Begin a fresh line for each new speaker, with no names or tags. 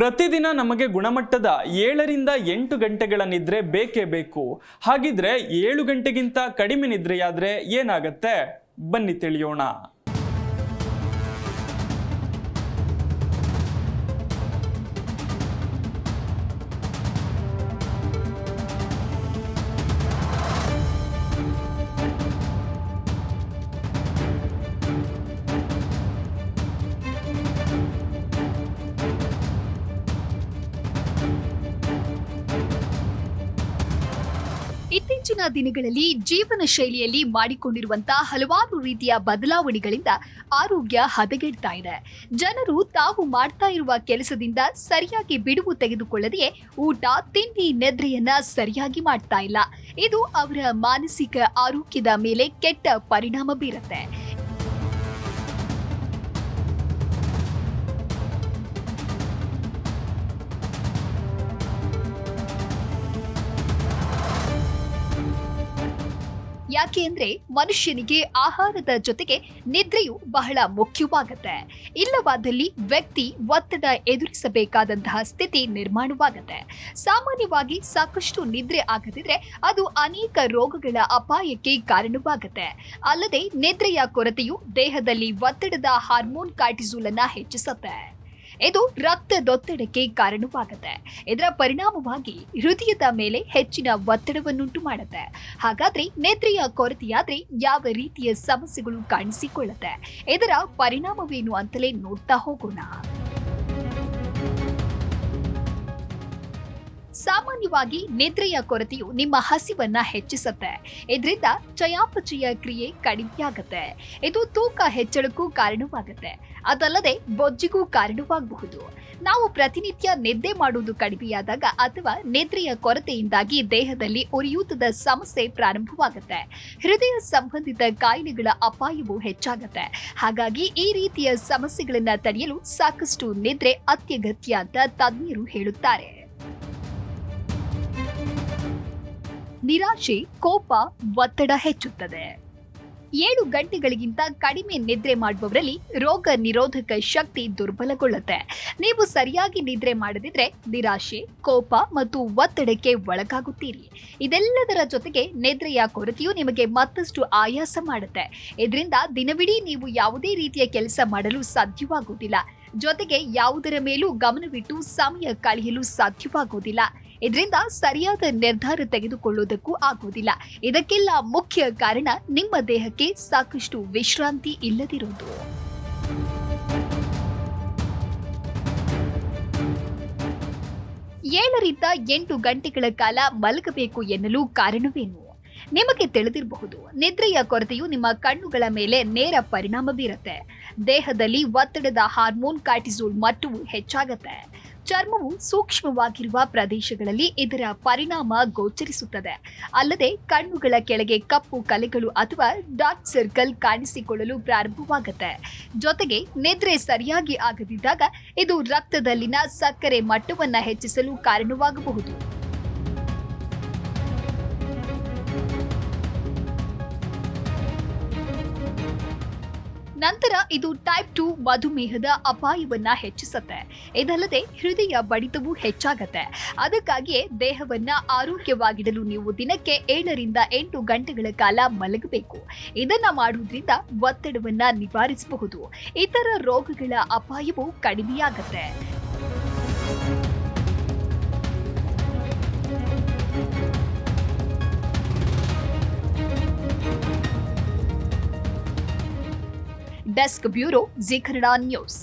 ಪ್ರತಿದಿನ ನಮಗೆ ಗುಣಮಟ್ಟದ 7ರಿಂದ 8 ಗಂಟೆಗಳ ನಿದ್ರೆ ಬೇಕೇ ಬೇಕು. ಹಾಗಿದ್ರೆ 7 ಗಂಟೆಗಿಂತ ಕಡಿಮೆ ನಿದ್ರೆಯಾದ್ರೆ ಏನಾಗತ್ತೆ? ಬನ್ನಿ ತಿಳಿಯೋಣ.
ಇತ್ತೀಚಿನ ದಿನಗಳಲ್ಲಿ ಜೀವನ ಶೈಲಿಯಲ್ಲಿ ಮಾಡಿಕೊಂಡಿರುವಂತಹ ಹಲವಾರು ರೀತಿಯ ಬದಲಾವಣೆಗಳಿಂದ ಆರೋಗ್ಯ ಹದಗೆಡ್ತಾ ಇದೆ. ಜನರು ತಾವು ಮಾಡ್ತಾ ಇರುವ ಕೆಲಸದಿಂದ ಸರಿಯಾಗಿ ಬಿಡುವು ತೆಗೆದುಕೊಳ್ಳದೆಯೇ ಊಟ, ತಿಂಡಿ, ನಿದ್ರೆಯನ್ನ ಸರಿಯಾಗಿ ಮಾಡ್ತಾ ಇಲ್ಲ. ಇದು ಅವರ ಮಾನಸಿಕ ಆರೋಗ್ಯದ ಮೇಲೆ ಕೆಟ್ಟ ಪರಿಣಾಮ ಬೀರುತ್ತೆ. ಯಾಕೆ ಅಂದ್ರೆ ಮನುಷ್ಯನಿಗೆ ಆಹಾರದ ಜೊತೆಗೆ ನಿದ್ರೆಯು ಬಹಳ ಮುಖ್ಯವಾಗುತ್ತೆ. ಇಲ್ಲವಾದಲ್ಲಿ ವ್ಯಕ್ತಿ ಒತ್ತಡ ಎದುರಿಸಬೇಕಾದಂತಹ ಸ್ಥಿತಿ ನಿರ್ಮಾಣವಾಗುತ್ತೆ. ಸಾಮಾನ್ಯವಾಗಿ ಸಾಕಷ್ಟು ನಿದ್ರೆ ಆಗದಿದ್ರೆ ಅದು ಅನೇಕ ರೋಗಗಳ ಅಪಾಯಕ್ಕೆ ಕಾರಣವಾಗುತ್ತೆ. ಅಲ್ಲದೆ ನಿದ್ರೆಯ ಕೊರತೆಯು ದೇಹದಲ್ಲಿ ಒತ್ತಡದ ಹಾರ್ಮೋನ್ ಕಾರ್ಟಿಸೋಲ್ ಅನ್ನ ಹೆಚ್ಚಿಸುತ್ತೆ. ಇದು ರಕ್ತದೊತ್ತಡಕ್ಕೆ ಕಾರಣವಾಗುತ್ತೆ. ಇದರ ಪರಿಣಾಮವಾಗಿ ಹೃದಯದ ಮೇಲೆ ಹೆಚ್ಚಿನ ಒತ್ತಡವನ್ನುಂಟು ಮಾಡುತ್ತೆ. ಹಾಗಾದ್ರೆ ನಿದ್ರೆಯ ಕೊರತೆಯಾದ್ರೆ ಯಾವ ರೀತಿಯ ಸಮಸ್ಯೆಗಳು ಕಾಣಿಸಿಕೊಳ್ಳುತ್ತೆ? ಇದರ ಪರಿಣಾಮವೇನು ಅಂತಲೇ ನೋಡ್ತಾ ಹೋಗೋಣ. ಸಾಮಾನ್ಯವಾಗಿ ನಿದ್ರೆಯ ಕೊರತೆಯು ನಿಮ್ಮ ಹಸಿವನ್ನ ಹೆಚ್ಚಿಸುತ್ತೆ. ಇದರಿಂದ ಚಯಾಪಚಯ ಕ್ರಿಯೆ ಕಡಿಮೆಯಾಗುತ್ತೆ. ಇದು ತೂಕ ಹೆಚ್ಚಳಕ್ಕೂ ಕಾರಣವಾಗುತ್ತೆ. ಅದಲ್ಲದೆ ಬೊಜ್ಜಿಗೂ ಕಾರಣವಾಗಬಹುದು. ನಾವು ಪ್ರತಿನಿತ್ಯ ನಿದ್ದೆ ಮಾಡುವುದು ಕಡಿಮೆಯಾದಾಗ ಅಥವಾ ನಿದ್ರೆಯ ಕೊರತೆಯಿಂದಾಗಿ ದೇಹದಲ್ಲಿ ಉರಿಯೂತದ ಸಮಸ್ಯೆ ಪ್ರಾರಂಭವಾಗುತ್ತೆ. ಹೃದಯ ಸಂಬಂಧಿತ ಕಾಯಿಲೆಗಳ ಅಪಾಯವು ಹೆಚ್ಚಾಗುತ್ತೆ. ಹಾಗಾಗಿ ಈ ರೀತಿಯ ಸಮಸ್ಯೆಗಳನ್ನ ತಡೆಯಲು ಸಾಕಷ್ಟು ನಿದ್ರೆ ಅತ್ಯಗತ್ಯ ಅಂತ ತಜ್ಞರು ಹೇಳುತ್ತಾರೆ. ನಿರಾಶೆ, ಕೋಪ, ಒತ್ತಡ ಹೆಚ್ಚುತ್ತದೆ. 7 ಗಂಟೆಗಳಿಗಿಂತ ಕಡಿಮೆ ನಿದ್ರೆ ಮಾಡುವವರಲ್ಲಿ ರೋಗ ನಿರೋಧಕ ಶಕ್ತಿ ದುರ್ಬಲಗೊಳ್ಳುತ್ತೆ. ನೀವು ಸರಿಯಾಗಿ ನಿದ್ರೆ ಮಾಡದಿದ್ರೆ ನಿರಾಶೆ, ಕೋಪ ಮತ್ತು ಒತ್ತಡಕ್ಕೆ ಒಳಗಾಗುತ್ತೀರಿ. ಇದೆಲ್ಲದರ ಜೊತೆಗೆ ನಿದ್ರೆಯ ಕೊರತೆಯು ನಿಮಗೆ ಮತ್ತಷ್ಟು ಆಯಾಸ ಮಾಡುತ್ತೆ. ಇದರಿಂದ ದಿನವಿಡೀ ನೀವು ಯಾವುದೇ ರೀತಿಯ ಕೆಲಸ ಮಾಡಲು ಸಾಧ್ಯವಾಗುವುದಿಲ್ಲ. ಜೊತೆಗೆ ಯಾವುದರ ಮೇಲೂ ಗಮನವಿಟ್ಟು ಸಮಯ ಕಳೆಯಲು ಸಾಧ್ಯವಾಗುವುದಿಲ್ಲ. ಇದರಿಂದ ಸರಿಯಾದ ನಿರ್ಧಾರ ತೆಗೆದುಕೊಳ್ಳುವುದಕ್ಕೂ ಆಗುವುದಿಲ್ಲ. ಇದಕ್ಕೆಲ್ಲ ಮುಖ್ಯ ಕಾರಣ ನಿಮ್ಮ ದೇಹಕ್ಕೆ ಸಾಕಷ್ಟು ವಿಶ್ರಾಂತಿ ಇಲ್ಲದಿರುವುದು. ಏಳರಿಂದ 8 ಗಂಟೆಗಳ ಕಾಲ ಮಲಗಬೇಕು ಎನ್ನಲು ಕಾರಣವೇನು? ನಿಮಗೆ ತಿಳಿದಿರಬಹುದು, ನಿದ್ರೆಯ ಕೊರತೆಯು ನಿಮ್ಮ ಕಣ್ಣುಗಳ ಮೇಲೆ ನೇರ ಪರಿಣಾಮ ಬೀರುತ್ತೆ. ದೇಹದಲ್ಲಿ ಒತ್ತಡದ ಹಾರ್ಮೋನ್ ಕಾರ್ಟಿಸೋಲ್ ಮಟ್ಟವು ಹೆಚ್ಚಾಗುತ್ತೆ. ಚರ್ಮವು ಸೂಕ್ಷ್ಮವಾಗಿರುವ ಪ್ರದೇಶಗಳಲ್ಲಿ ಇದರ ಪರಿಣಾಮ ಗೋಚರಿಸುತ್ತದೆ. ಅಲ್ಲದೆ ಕಣ್ಣುಗಳ ಕೆಳಗೆ ಕಪ್ಪು ಕಲೆಗಳು ಅಥವಾ ಡಾರ್ಕ್ ಸರ್ಕಲ್ ಕಾಣಿಸಿಕೊಳ್ಳಲು ಪ್ರಾರಂಭವಾಗುತ್ತೆ. ಜೊತೆಗೆ ನಿದ್ರೆ ಸರಿಯಾಗಿ ಆಗದಿದ್ದಾಗ ಇದು ರಕ್ತದಲ್ಲಿನ ಸಕ್ಕರೆ ಮಟ್ಟವನ್ನು ಹೆಚ್ಚಿಸಲು ಕಾರಣವಾಗಬಹುದು. ನಂತರ ಇದು ಟೈಪ್ 2 ಮಧುಮೇಹದ ಅಪಾಯವನ್ನ ಹೆಚ್ಚಿಸುತ್ತೆ. ಇದಲ್ಲದೆ ಹೃದಯ ಬಡಿತವೂ ಹೆಚ್ಚಾಗತ್ತೆ. ಅದಕ್ಕಾಗಿಯೇ ದೇಹವನ್ನ ಆರೋಗ್ಯವಾಗಿಡಲು ನೀವು ದಿನಕ್ಕೆ 7ರಿಂದ 8 ಗಂಟೆಗಳ ಕಾಲ ಮಲಗಬೇಕು. ಇದನ್ನ ಮಾಡುವುದರಿಂದ ಒತ್ತಡವನ್ನ ನಿವಾರಿಸಬಹುದು. ಇತರ ರೋಗಗಳ ಅಪಾಯವೂ ಕಡಿಮೆಯಾಗತ್ತೆ. Desk bureau, Zee Kannada news.